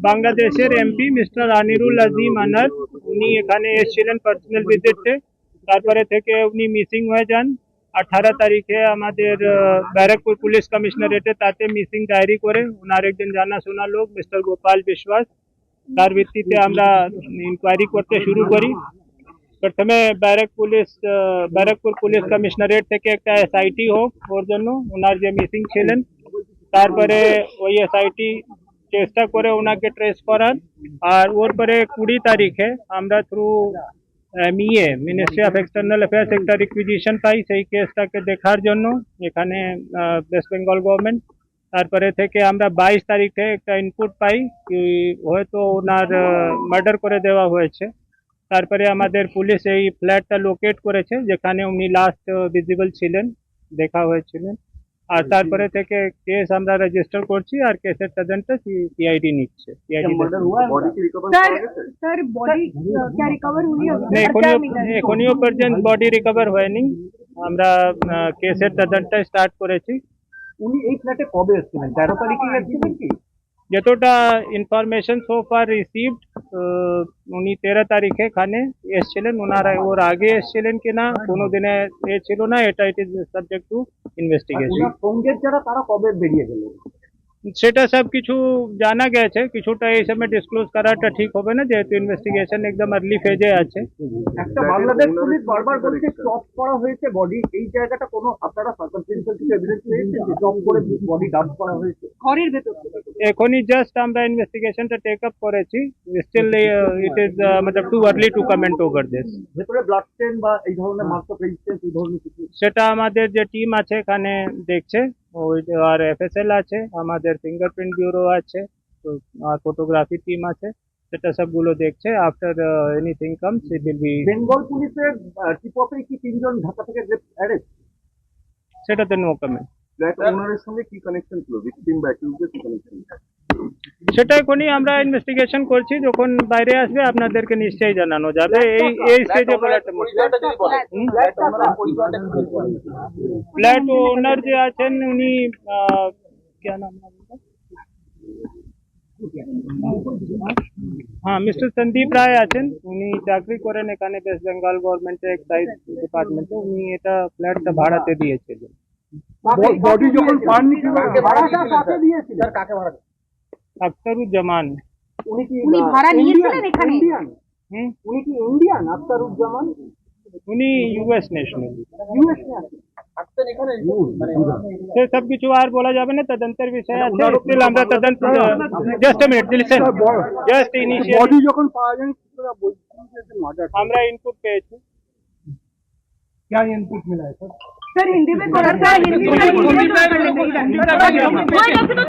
বাংলাদেশের MP mister আনিরুল আজিম আনার উনি এখানে এসেছিলেন পার্সোনাল ভিজিটে। তারপরে থেকে উনি মিসিং হয়ে যান। 18 তারিখে আমাদের ব্যারাকপুর পুলিশ কমিশনারেটে তাতে মিসিং ডায়েরি করে ওনার একজন জানাশোনা লোক মিস্টার গোপাল বিশ্বাস, তার ভিত্তিতে আমরা ইনকোয়ারি করতে শুরু করি। প্রথমে ব্যারাকপুর পুলিশ কমিশনারেট থেকে একটা এসআইটি হোক ওর জন্য, ওনার যে মিসিং ছিলেন। তারপরে ওই এসআইটি চেষ্টা করে ওনাকে ট্রেস করার, আর ওর পরে 20 তারিখে আমরা through ministry of external affairs একটা রিকুইজিশন পাই সেই কেসটাকে দেখার জন্য এখানে ওয়েস্ট বেঙ্গল গভর্নমেন্ট। তারপরে থেকে আমরা 22 তারিখে একটা ইনপুট পাই কি হয়তো ওনার মার্ডার করে দেওয়া হয়েছে। তারপরে আমাদের পুলিশ এই ফ্ল্যাটটা লোকেট করেছে যেখানে উনি লাস্ট ভিজিবল ছিলেন, দেখা হয়েছিলেন। আর তারপরে থেকে কেস আমরা রেজিস্টার করছি আর কেসের তদন্ত সিআইডি নিচ্ছে। এখনিও পর্যন্ত বডি রিকভার হয়নি, আমরা কেসের তদন্ত স্টার্ট করেছি। উনি এই ফ্ল্যাটে কবে এসেছিলেন? 13 তারিখে এসেছিলেন কি? যতটা ইনফরমেশন সো ফার রিসিভড উনি 13 তারিখে এখানে এসেছিলেন। ওনারা ওর আগে এসেছিলেন কিনা কোনো দিনে এ ছিল না, এটা it is subject to investigation. সঙ্গের যারা তারা কবে বেরিয়ে গেলেন সেটা সব কিছু জানা গেছে, কিছুটা এই সময় ডিসক্লোজ করাটা ঠিক হবে না যেহেতু ইনভেস্টিগেশন একদম আর্লি ফেজে আছে। একটা বাংলাদেশ পুলিশ বারবার বলছে স্টপ করা হয়েছে বডি, এই জায়গাটা কোনো আপনারা সার্কামস্টেন্সিয়াল কিছু এভিডেন্স পেয়েছেন যে স্টপ করে বডি ডাম্প করা হয়েছে ঘরের ভেতর? এখনই জাস্ট আমরা ইনভেস্টিগেশনটা টেক আপ করেছি, স্টিল ইট ইজ मतलब too early two comment over this. ভেতরে ব্লাড স্টেন বা এই ধরনের মার্কস অফ রেজিস্ট্যান্স এই ধরনের কিছু? সেটা আমাদের যে টিম আছে এখানে দেখছে, ওই আর এফএসএল আছে, আমাদের ফিঙ্গারপ্রিন্ট ব্যুরো আছে, তো আর ফটোগ্রাফি টিম আছে, সেটা সবগুলো দেখছে। After anything comes it will be. Bengal পুলিশের চিফ অফে কি 3 জন ঢাকা থেকে অ্যারেস্ট? সেটাতে নো কমেন্ট। ফ্ল্যাট ওনারের সঙ্গে কি কানেকশন ছিল? ভিকটিম বা অ্যাকিউজের কি কানেকশন? সেটা এখনই আমরা ইনভেস্টিগেশন করছি, যখন বাইরে আসবে আপনাদেরকে নিশ্চয়ই জানানো যাবে। এই স্টেজে বলাটা মুশকিল। ফ্ল্যাট ওনার যে আছেন উনি क्या नाम है उनका? হ্যাঁ, মিস্টার সন্দীপ রায় আছেন, উনি চাকরি করেন এখানে ওয়েস্ট বেঙ্গল গভর্নমেন্টের এক্সাইজ ডিপার্টমেন্টে। উনি এটা ফ্ল্যাটটা ভাড়াতে দিয়েছিলেন। বডি যখন পাননি ভাড়াটা কাকে দিয়েছিলেন? কাকে ভাড়া? আখতারুজ্জামান। উনি ভাড়া নিয়েছিলেন এখানে? উনি কি ইন্ডিয়ান? আখতারুজ্জামান উনি ইউএস ন্যাশনাল। US national. সে সব কিছু আর বলা যাবে না, তদন্তের বিষয় আছে। স্টিল আমরা তদন্ত, just a minute listen, just initial body যখন পাওয়া যায় আমরা ইনপুট পেয়েছি। क्या इनपुट मिला है सर? सर हिंदी में थोड़ा सा हिंदी में